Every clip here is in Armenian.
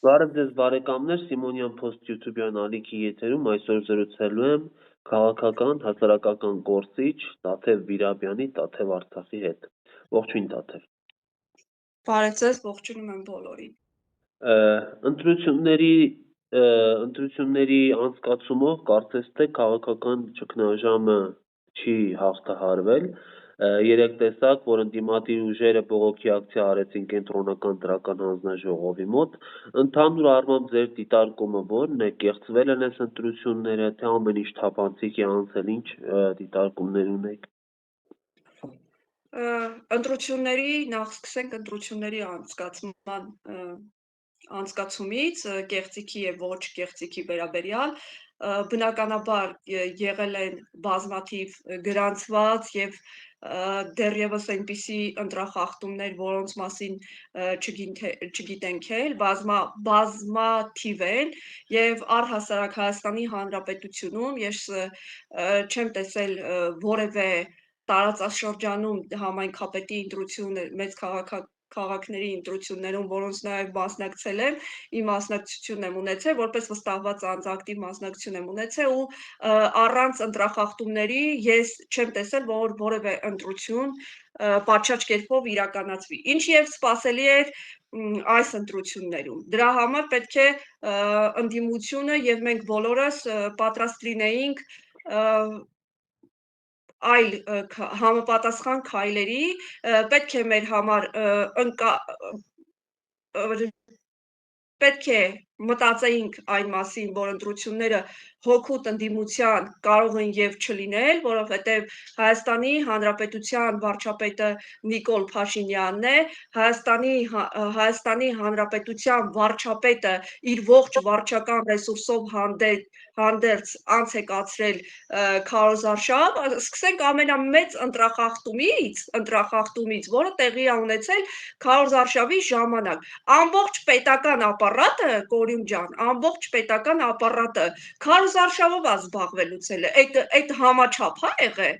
Բարև ձեզ բարեկամներ, Սիմոնյան Post YouTube-յան ալիքի եթերում այսօր զրուցելու եմ քաղաքական, հասարակական գործիչ Տաթև Վիրաբյանի Տաթև Արցախի հետ։ Ողջույն Տաթև։ Բարև ձեզ, ողջունում եմ բոլորին։ Ընտրությունների անցկացումով կարծես թե քաղաքական ճգնաժամը չի հաղթահարվել։ Երեք տեսակ, որ ընդդիմադիր ուժերը բողոքի ակցիա արեցին կենտրոնական դրական հանձնաժողովի մոտ, ընդհանուր առմամբ ձեր դիտարկումը ո՞րն է, կեղծվել են այս ընտրությունները, թե ամեն ինչ թափանցիկ է անցել, ինչ դիտարկումներ ունեք։ Նախ սկսենք ընտրությունների անցկացումից, կեղծիքի եւ ոչ կեղծիքի վերաբերյալ, բնականաբար եղել են բազմաթիվ գրանցված եւ դեռևս այնպիսի ընտրախախտումներ, որոնց մասին չգիտենք էլ, բազմաթիվ են եւ առհասարակ Հայաստանի Հանրապետությունում ես չեմ տեսել որևէ տարածաշրջանում համայնքապետի ընտրություններ, մեծ քաղաքների ընտրություններում, որոնց նաև մասնակցել եմ, իմ մասնակցությունն եմ ունեցել, որպես վստահված անձ ակտիվ մասնակցություն եմ ունեցել ու առանց ընտրախախտումների ես չեմ տեսել, որ որևէ ընտրություն պատշաճ կերպով իրականացվի։ Ինչ եւ սպասելի էր այս ընտրություններում։ Դրա համար պետք է ընդդիմությունը եւ մենք բոլորս պատրաստ լինեինք այլ համապատասխան քայլերի, պետք է մեր համար պետք է մտածեինք այն մասին, որ ընտրությունները հօգուտ ընդդիմության կարող են եւ չլինել, որովհետեւ Հայաստանի Հանրապետության վարչապետը Նիկոլ Փաշինյանն է, Հայաստանի Հանրապետության վարչապետը իր ողջ վարչական ռեսուրսով հանդերձ անց է կացրել քարոզարշավ, սկսենք ամենամեծ ընտրախախտումից, որը տեղի է ունեցել քարոզարշավի ժամանակ։ Ամբողջ պետական ապարատը, Կորյուն ջան, ամբողջ պետական ապարատը քարոզարշավով է զբաղվելուց է, այդ համաչափ է եղել։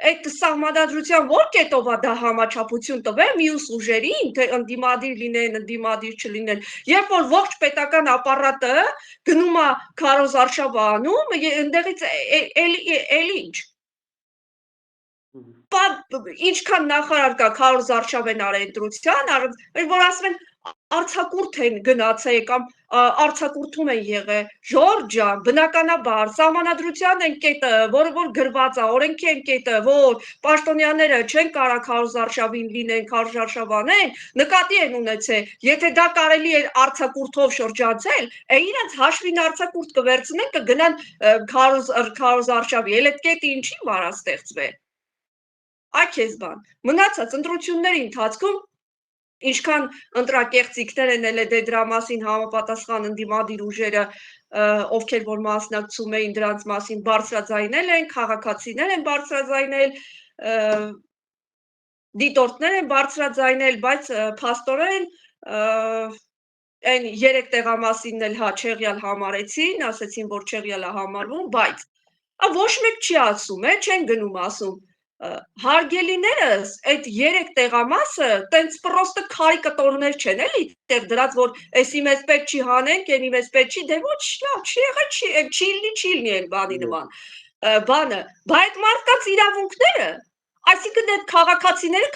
Այդ սահմանադրության ո՞ր կետով է դա համաչափություն տվել մյուս ուժերին, թե ընդդիմադիր լինեն, ընդդիմադիր չլինեն, երբ որ ողջ պետական ապարատը գնում է քարոզարշավ անում, ընդեղից էլ ինչ։ Ինչքան նախարար կա քարոզարշավ են արել ընտրության, որ ասում են արձակուրդ են գնացել կամ արձակուրդում են եղել, Ժորժ ջան, բնականաբար սահմանադրության են կետը, որը որ գրված է, օրենքի են կետը, որ պաշտոնյաները չեն կարող քարոզարշավին լինեն, քարոզարշավ անեն, նկատի են ունեցել, եթե դա կարելի է արձակուրդով շրջանցել, իրենց հաշվին արձակուրդ կվերցնեն, կգնան քարոզարշավի, էլ այդ կետը ինչի վար է ստեղծվել։ Այ քեզ բան, մնացած ընտրությունների ընթացքում ինչքան ընտրակեղծիքներ են ելել դրա մասին համապատասխան ընդդիմադիր ուժերը, ովքեր որ մասնակցում էին դրանց մասին բարձրաձայնել են, քաղաքացիներ են բարձրաձայնել, դիտորդներ են բարձրաձայնել, բայց փաստորեն այն 3 տեղամասինն էլ Չեղյալ համարեցին, ասեցին, որ Չեղյալ է համարվում, բայց ոչ մեկ չի ասում, չեն գնում ասում հարգելիներս, այդ 3 տեղամասը տենց պրոստը քարի կտորներ չեն էլի տեղ դրած, որ էսի մեզ պետք չի հանենք, ենի մեզ պետք չի, դե ոչ, լավ, չի եղել, չի լինի այն բանի նման բանը, բա այդ մարդկանց իրավունքները, այսինքն այդ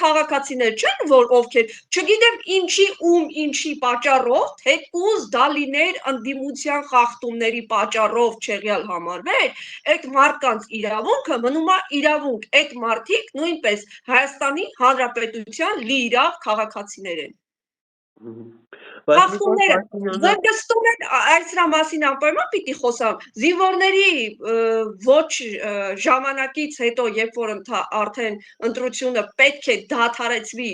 քաղաքացիները չեն, որ ովքեր, չգիտեմ ինչի պատճառով, թեկուզ դա լիներ ընդդիմության խախտումների պատճառով Չեղյալ համարվեր, այդ մարդկանց իրավունքը մնում է իրավունք, այդ մարդիկ նույնպես Հայաստանի Հանրապետության լիիրավ քաղաքացիներ են։ Խախտումները զգստորեն այս դրա մասին անպայման պիտի խոսամ, զինվորների ոչ ժամանակից հետո, երբ որ արդեն ընտրությունը պետք է դադարեցվի,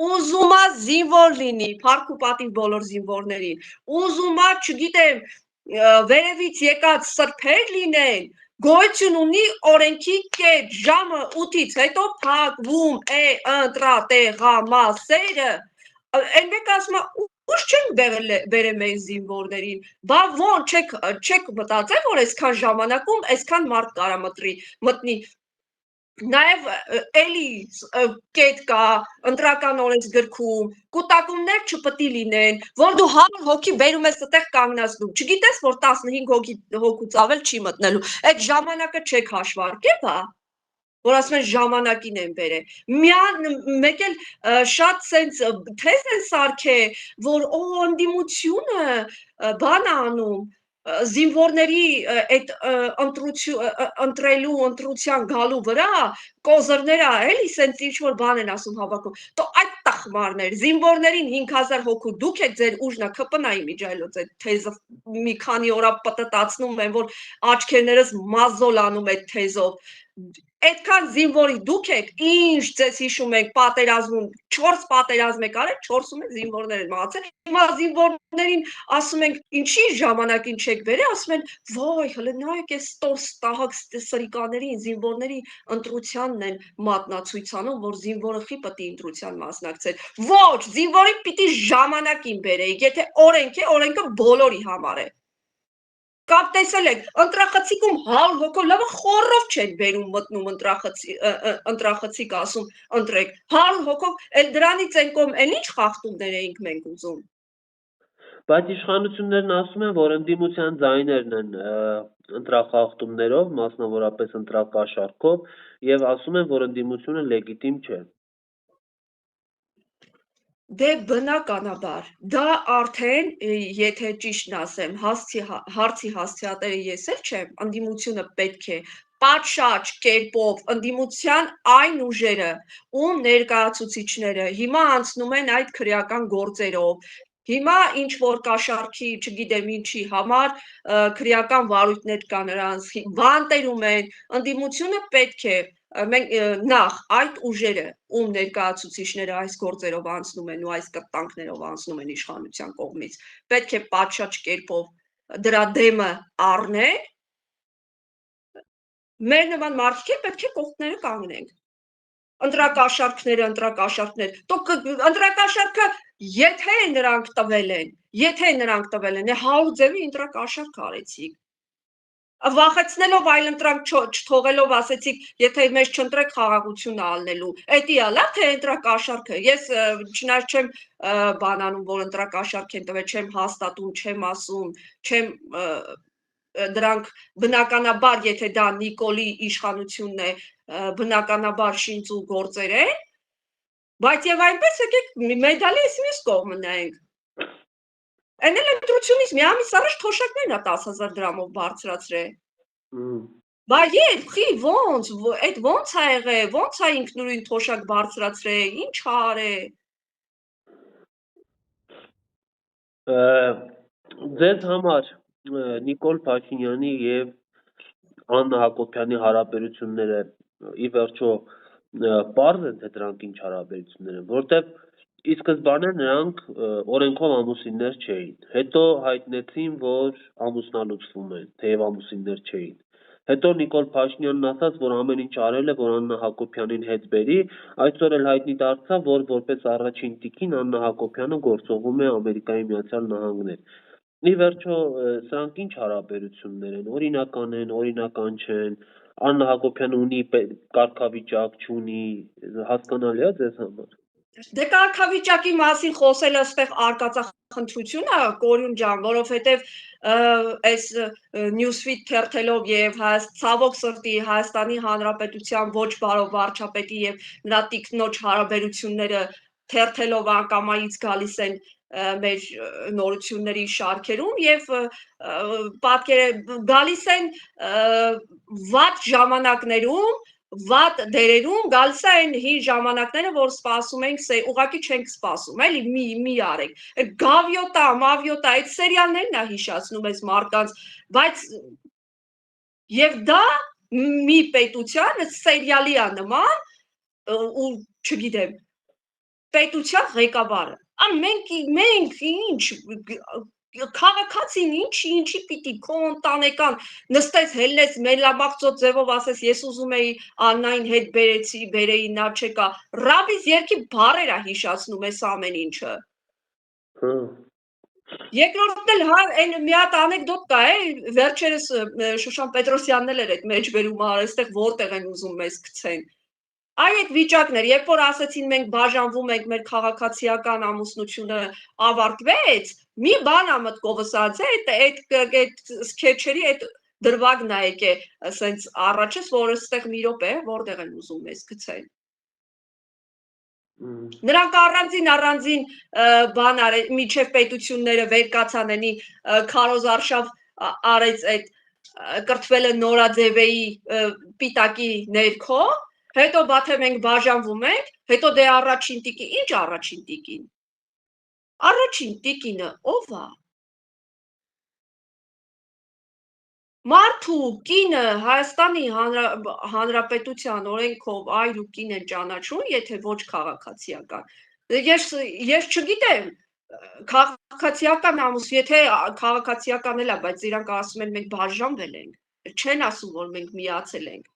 ուզում է զինվոր լինի, փառք ու պատիվ բոլոր զինվորներին, ուզում է, չգիտեմ, վերևից եկած սրբեր լինեն, գոյություն ունի օրենքի կետ, ժամը 8-ից հետո փակվում է ընտրատեղամասերը, այնպես ասում է, ուշ չենք բերել մեր զինվորներին, բա ո՞ն չեք մտածել, որ այսքան ժամանակում այսքան մարդ կարա մտնի Նաև էլի կետ կա ընտրական օրենսգրքում, կուտակումներ չպետք է լինեն, որ դու 100 հոգի բերում ես այդտեղ կանգնացնում։ Չգիտես, որ 15 հոգուց ավել չի մտնելու։ Այդ ժամանակը չեք հաշվարկել, հա։ Որ ասում են ժամանակին են բերել։ Մեկ էլ շատ սենց թեզ են սարքել, որ ընդդիմությունը բան անում զինվորների այդ ընտրության գալու վրա կոզրները էլի սենց ինչ-որ բան են ասում հավաքում։ Տո այդ տխմարներ, զինվորներին 5000 հոգու դուք եք ձեր ուժնա ԿՊՆ-ի միջայլոց այդ թեզը մի քանի օրա պտտացնում են, որ աչքերներս մազոլ անում այդ թեզով։ Այդքան զինվորի դուք եք, ինչ ձեզ հիշում եք պատերազմում, 4 պատերազմ եք արել, 4-ում եք զինվորներ են մահացել։ Հիմա զինվորներին ասում ենք, ինչի ժամանակին չեք բերել, ասում են, վայ, հələ նայեք այս տահակ սրիկաներին, զինվորների ընտրությանն են մատնացույց անում, որ զինվորը խի պետք է ընտրության մասնակցել։ Ոչ, զինվորին պիտի ժամանակին բերեիք, եթե օրենք է, օրենքը բոլորի համար է։ Կամ տեսել եք, ընտրախցիկում 100 հոգով լավը խորով չեն բերում մտնում ընտրախցիկ ասում ընտրեք 100 հոգով, էլ դրանից են կողմ, էլ ինչ խախտումներ էինք մենք ուզում։ Բայց իշխանություններն ասում են, որ ընդդիմության ձայներն են ընտրախախտումներով, մասնավորապես ընտրակաշառքով, եւ ասում են, որ ընդդիմությունը լեգիտիմ չէ։ Դե բնականաբար, դա արդեն, եթե ճիշտն ասեմ, հարցի հասցեատերը ես էլ չեմ, ընդդիմությունը պետք է պատշաճ կերպով ընդդիմության այն ուժերը, ում ներկայացուցիչները հիմա անցնում են այդ քրեական գործերով, հիմա ինչ որ կաշառքի, չգիտեմ ինչի համար, քրեական վարույթներ կա նրանց, բանտերում են, ընդդիմությունը պետք է նախ այդ ուժերը, ում ներկայացուցիչները այս գործերով անցնում են ու այս կտանքներով անցնում են իշխանության կողմից, պետք է պատշաճ կերպով դրա դեմը առնեն, մեր նման մարդիկ պետք է կողքները կանգնենք։ Ընտրակաշառքները, ընտրակաշառքը եթե նրանք տվել են, 100 ձևի ընտրակաշառք արեցիք։ Վախեցնելով այլընտրանք չթողելով ասեցիք, եթե մեզ չընտրեք խաղաղություն ալնելու։ Էդի ալա թե ընտրակաշառքը։ Ես չնայած չեմ բանանում, որ ընտրակաշառք են տվել, չեմ հաստատում, չեմ ասում, չեմ դրանք բնականաբար, եթե դա Նիկոլի իշխանությունն է, բնականաբար շինծ ու գործեր են, բայց եւ այնպես եկեք մեդալի մյուս կողմը նայենք։ Այն էլ ընտրությունից մի ամիս առաջ թոշակներն է 10000 դրամով բարձրացրել։ Բա խի ոնց, այդ ոնց է եղել, ոնց է ինքնուրույն թոշակ բարձրացրել, ինչ ա արել։ Ձեզ համար Նիկոլ Փաշինյանի եւ Աննա Հակոբյանի հարաբերությունները ի վերջո պարզ է, թե դրանք ինչ հարաբերություններ են, որտեղ ի սկզբանե նրանք օրենքով ամուսիններ չէին, հետո հայտնեցին, որ ամուսնալուծվում են, թեև ամուսիններ չէին, հետո Նիկոլ Փաշինյանն ասաց, որ ամեն ինչ արել է, որ Աննա Հակոբյանին հետ բերի, այսօր էլ հայտնի դարձավ, որ որպես առաջին տիկին Աննա Հակոբյանը գործողում է Ամերիկայի Միացյալ Նահանգներ։ Ի վերջո սրանք ինչ հարաբերություններ են, օրինական չեն, Աննա Հակոբյանը ունի կարգավիճակ, չունի, հասկանալի է ձեզ համար։ Դե կարգավիճակի մասին խոսելը այստեղ արկածախնդրություն է, Կորյուն ջան, որովհետև այս Newsfeed թերթելով եւ ցավոք սրտի Հայաստանի Հանրապետության ոչ բարով վարչապետի եւ նրա տիկնոջ հարաբերությունները թերթելով ակամայից գալիս են մեր նորությունների շարքերում եւ գալիս են վատ ժամանակներում, վատ դերերում, գալիս է այն հին ժամանակները, որ սպասում ենք, ուղղակի չենք սպասում, էլի մի արեք։ Գավյոտա, մավյոտա, այդ սերիալներն է հիշացնում այս մարդկանց, բայց եւ դա մի պետության սերիալի է նման ու չգիտեմ, պետության ղեկավարը։ Մենք ինչ քաղաքացին ինչի պիտի քո ընտանեկան նստես հելնես մելամաղձոտ ձևով ասես ես ուզում էի Աննային հետ բերեի նա չեկա ռաբիս երկի բարեր է հիշացնում այս ամեն ինչը։ Երկրորդն էլ հա այն մի հատ անեկդոտ կա է, վերջերս Շուշան Պետրոսյանն էլ էր այդ մեջբերումը արել, այստեղ որտեղ են ուզում մեզ գցեն։ Այդ վիճակներ, երբ որ ասեցին մենք բաժանվում ենք, մեր քաղաքացիական ամուսնությունը ավարտվեց, մի բան ա մտքովս ացել, այդ սկեչերի այդ դրվագն ա եկե, ասենց առաջս, որ այստեղ մի րոպե, որտեղ են ուզում մեզ գցեն։ Նրանք առանձին բան արել, միջև պետությունները վեր կացանենի քարոզ արշավ արեց այդ կրթվելը նորաձևեի պիտակի ներքո, հետո բաթե մենք բաժանվում ենք, հետո դե առաջին տիկին, ինչ առաջին տիկին։ Առաջին տիկինը ով է։ Մարդու կինը Հայաստանի Հանրապետության օրենքով այր ու կին են ճանաչում, եթե ոչ քաղաքացիական։ Ես չգիտեմ, քաղաքացիական ամուս, եթե քաղաքացիական էլ է, բայց իրանք ասում են մենք բաժանվել ենք, չեն ասում, որ մենք միացել ենք։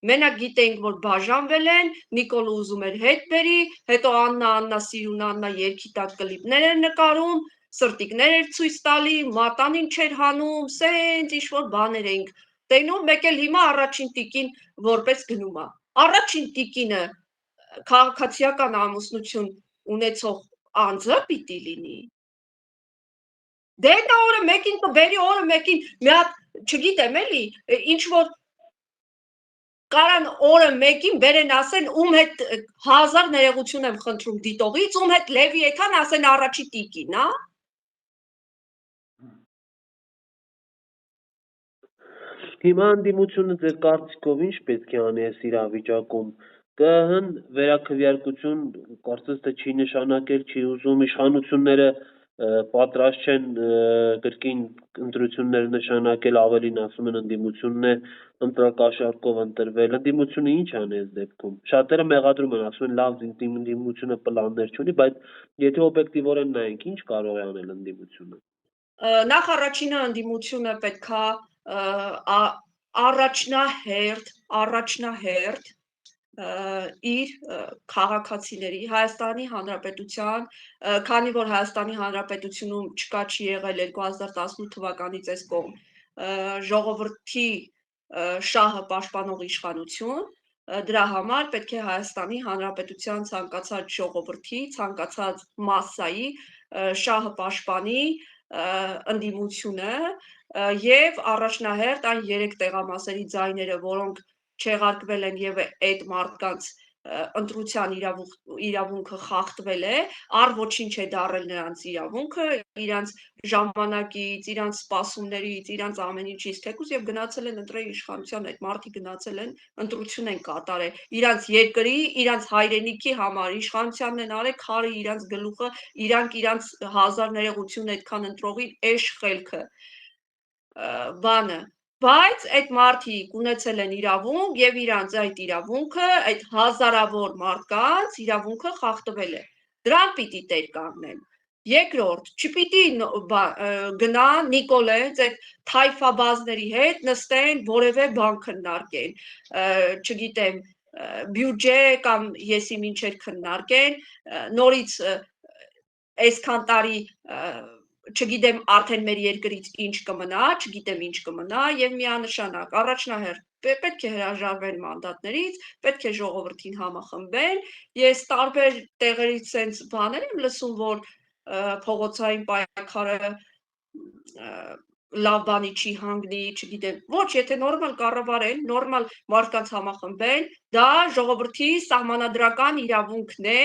Մենակ գիտենք, որ բաժանվել են, Նիկոլը ուզում էր հետ բերի, հետո Աննա սիրուն Աննա երկի տակ կլիպներ էր նկարում, սրտիկներ էր ցույց տալի, մատանին չէր հանում, սենց ինչ-որ բաներ ենք տենում, մեկ էլ հիմա առաջին տիկին որպես գնում է։ Առաջին տիկինը քաղաքացիական ամուսնություն ունեցող անձը պիտի լինի։ Դե դա օրը մեկին կբերի, օրը մեկին մի հատ, չգիտեմ էլի, ինչ որ կարան օրը մեկին բերեն ասեն ում հետ 1000 ներողություն եմ խնդրում դիտողից, ում հետ լևի եկան ասեն առաջի տիկին, հա։ Հիմա ընդդիմությունը ձեր կարծիքով ինչ պետք է անի այս իրավիճակում։ ԿՀ-ն վերաքվեարկություն կարծես թե չի նշանակել, չի ուզում, իշխանությունները պատրաստ չեն կրկին ընտրություններ նշանակել, ավելին ասում են ընդդիմությունն է ընտրակաշառքով ընտրվել։ Ընդդիմությունը ինչ անի այս դեպքում։ Շատերը մեղադրում են, ասում են լավ ընդդիմությունը պլաններ չունի, բայց եթե օբյեկտիվորեն նայենք, ինչ կարող է անել ընդդիմությունը։ Նախ առաջինը ընդդիմությունը պետքա առաջնահերթ իր քաղաքացիների Հայաստանի Հանրապետության, քանի որ Հայաստանի Հանրապետությունում չկա չի եղել 2018 թվականից այս կողմ ժողովրդի շահը պաշտպանող իշխանություն, դրա համար պետք է Հայաստանի Հանրապետության ցանկացած ժողովրդի, ցանկացած մասսայի շահը պաշտպանի ընդդիմությունը եւ առաջնահերթ այն 3 տեղամասերի ձայները, որոնք չեղարկվել են եւ այդ մարդկանց ընտրության իրավունքը խախտվել է, առ ոչինչ է դարել նրանց իրավունքը, իրանց ժամանակից, իրանց սպասումներից, իրանց ամեն ինչից, թեկուզ եւ գնացել են ընտրել իշխանության, այդ մարդիկ գնացել են ընտրություն են կատարել, իրանց երկրի, իրանց հայրենիքի համար, իշխանությանն են արել քարը իրանց գլուխը, իրանք իրանց 1000 ներողություն այդքան ընտրողին էշ խելքը բանը, բայց այդ մարդիկ ունեցել են իրավունք եւ իրանց այդ իրավունքը, այդ հազարավոր մարդկանց իրավունքը խախտվել է։ Դրան պիտի տեր կանգնեն։ Երկրորդ, չպիտի գնա Նիկոլենց այդ թայֆաբազների հետ նստեն որևէ բան քննարկեն, չգիտեմ, բյուջե կամ եսի մինչեր քննարկեն, նորից այսքան տարի չգիտեմ արդեն մեր երկրից ինչ կմնա, չգիտեմ ինչ կմնա եւ միանշանակ առաջնահերթ պետք է հրաժարվեն մանդատներից, պետք է ժողովրդին համախմբեն։ Ես տարբեր տեղերից sense բաներ եմ լսում, որ փողոցային պայքարը լավ բանի չի հանգնի, չգիտեմ, ոչ, եթե նորմալ կառավարեն, նորմալ մարդկանց համախմբեն, դա ժողովրդի սահմանադրական իրավունքն է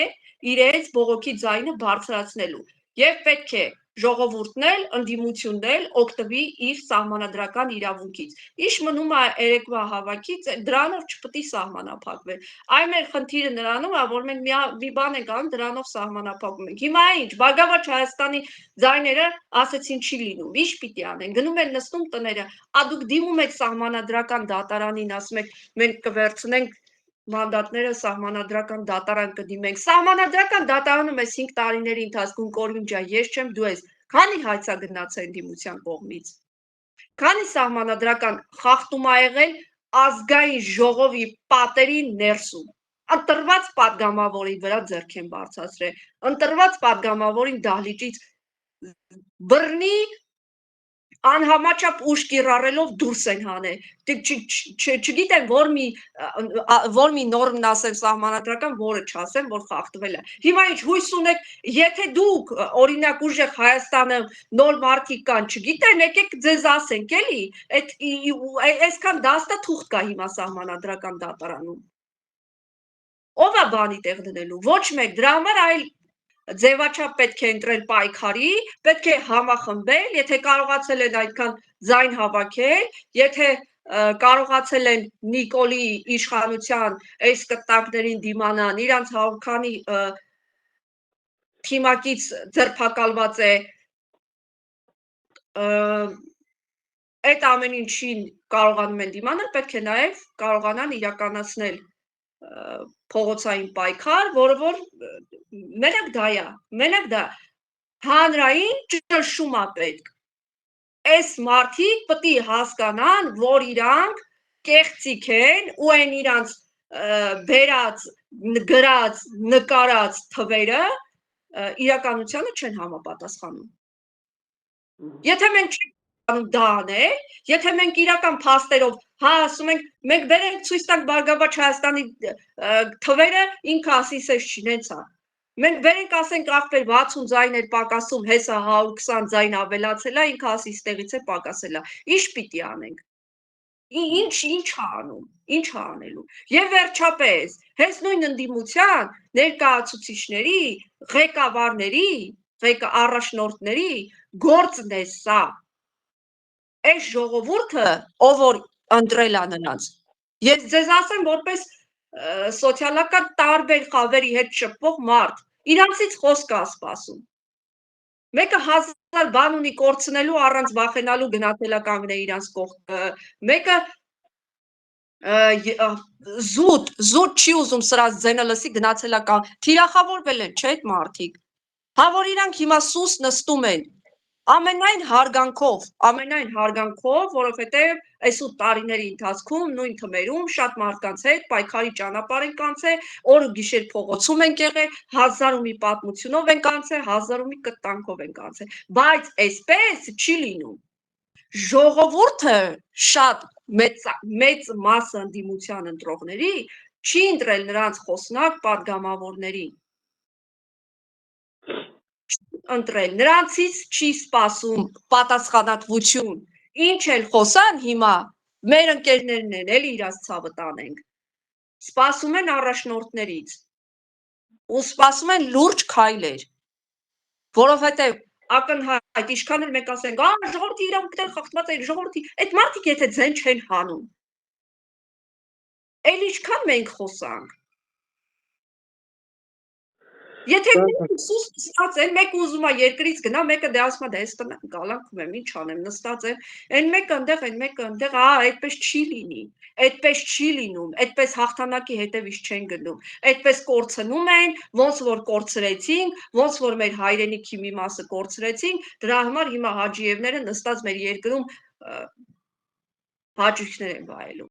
իրենց բողոքի ձայնը բարձրացնելու եւ պետք է ժողովուրդն էլ ընդդիմությունն էլ օգտվի իր սահմանադրական իրավունքից։ Ինչ մնում է երեկվա հավաքից, դրանով չպետք է սահմանափակվել։ Այ մեր խնդիրը նրանում է, որ մենք մի բան ենք անում, դրանով սահմանափակում ենք։ Հիմա ինչ, Բարգավաճ Հայաստանի ձայները ասեցին չի լինում։ Ինչ պիտի անեն։ Գնում են նստում տները, դուք դիմում եք սահմանադրական դատարանին, ասում եք մենք կվերցնենք մանդատները սահմանադրական դատարան կդիմենք։ Սահմանադրական դատարանում այս 5 տարիների ընթացքում Կորինջա, ես չեմ դու ես, քանի հայցա գնացել ընդդիմության կողմից։ Քանի սահմանադրական խախտում ա եղել ազգային ժողովի պատերի ներսում։ Ընտրված падգամավորի վրա ձեռք են բարձրացրել։ Ընտրված падգամավորին դահլիճից բռնի անհամաչափ ուժ կիրառելով դուրս են հանել։ Չգիտեմ, որ մի նորմն ասեմ սահմանադրական, որը չասեմ, որ խախտվել է։ Հիմա ինչ հույս ունեք, եթե դուք օրինակ ուժեղ Հայաստանը նոր մարդիկ կան, չգիտեմ, եկեք ձեզ ասենք, էլի, այսքան դաստա թուղթ կա հիմա սահմանադրական դատարանում։ Ով է բանի տեղ դնելու, ոչ մեկ, դրա համար այլ ձևաչափ պետք է ընտրել պայքարի, պետք է համախմբել, եթե կարողացել են այդքան ձայն հավաքել, եթե կարողացել են Նիկոլի իշխանության այս կտակներին դիմանան, իրանց քանի թիմակից ձերբակալված է, այդ ամեն ինչին կարողանում են դիմանալ, պետք է նաև կարողանան իրականացնել փողոցային պայքար, որը որ մենակ դա է, մենակ դա հանրային ճնշում է պետք։ Այս մարդիկ պետք է հասկանան, որ իրանք կեղծիք են ու են իրանց բերած, գրած, նկարած թվերը իրականությանը չեն համապատասխանում։ Եթե մենք չենք դա անել, եթե մենք իրական փաստերով, ասում ենք, մենք բերենք ցույց տանք Բարգավաճ Հայաստանի թվերը, ինքը ասի սեզ չինեցա։ Մենք բերենք ասենք ախպեր 60 ձայն էր պակասում, հեսա 120 ձայն ավելացել է, ինքը ասի ստեղից է պակասել է։ Ինչ պիտի անենք։ Ինչ անում, ինչ անելու։ Եվ վերջապես, հենց նույն ընդդիմության ներկայացուցիչների, ղեկավարների, առաջնորդների գործն է սա։ Այս ժողովուրդը, ով որ ընտրել է նրանց, ես ձեզ ասեմ, որպես սոցիալական տարբեր խավերի հետ շփվող մարդ, իրանցից խոսք է սպասում։ Մեկը 1000 բան ունի կորցնելու առանց վախենալու գնահատելականգն է իրանց կողքը, մեկը զուտ չի ուզում սրած ձենը լսի գնացելական, թիրախավորվել են, չէ՞ այդ մարդիկ։ Հա որ իրանք հիմա սուս նստում են, ամենայն հարգանքով, որովհետև այս 8 տարիների ընթացքում նույն թմերում շատ մարդկանց հետ պայքարի ճանապարհ ենք անցել, օր ու գիշեր փողոցում ենք եղել, 1000 ու մի պատմությունով ենք անցել, 1000 ու մի կտանքով ենք անցել, բայց այսպես չի լինում։ Ժողովուրդը շատ մեծ մասը ընդդիմության ընտրողների չի ընտրել նրանց խոսնակ պատգամավորներին։ Ընտրել, նրանցից չի սպասում պատասխանատվություն, ինչ էլ խոսան հիմա, մեր ընկերներն են, էլի իրաց ցավը տանենք, սպասում են առաջնորդներից, ու սպասում են լուրջ քայլեր, որովհետև ակնհայտ, ինչքան էլ մենք ասենք, ժողովրդի իրավունքները խախտված են, ժողովրդի, այդ մարդիկ եթե ձեն չեն հանում, էլ ինչքան մենք խոսանք, եթե սուս նստած են, մեկը ուզում է երկրից գնա, մեկը դե ասում է դե այս տնը գալանքում եմ, ինչ անեմ, նստած եմ, այն մեկը ընդեղ, այդպես չի լինի, այդպես չի լինում, այդպես հաղթանակի հետևից չեն գնում, այդպես կորցնում են, ոնց որ կորցրեցինք, ոնց որ մեր հայրենիքի մի մասը կորցրեցինք, դրա համար հիմա Հաջիևները նստած մեր երկրում հաճույքներ են վայելում։